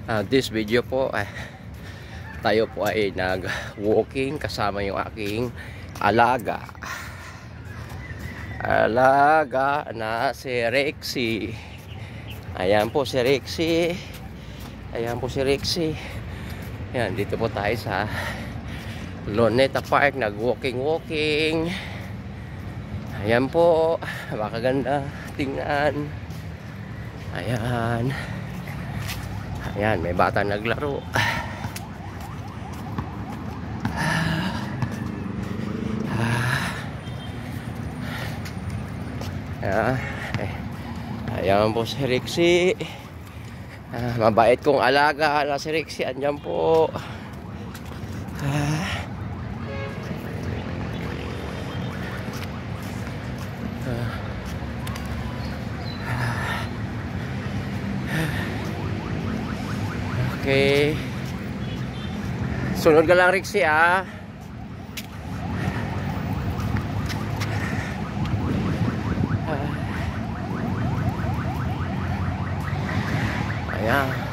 This video po tayo po ay nag-walking kasama yung aking alaga na si Rexy. Ayan po si Rexy. Ayan, dito po tayo sa Luneta Park, nag-walking. Ayan po, makaganda tingnan. Ayan, may bata naglaro. Ayan po si Rexy. Mabait kong alaga na si Rexy. Andyan po. Okay. Sunod ka lang, Rexy, ah. Ayan.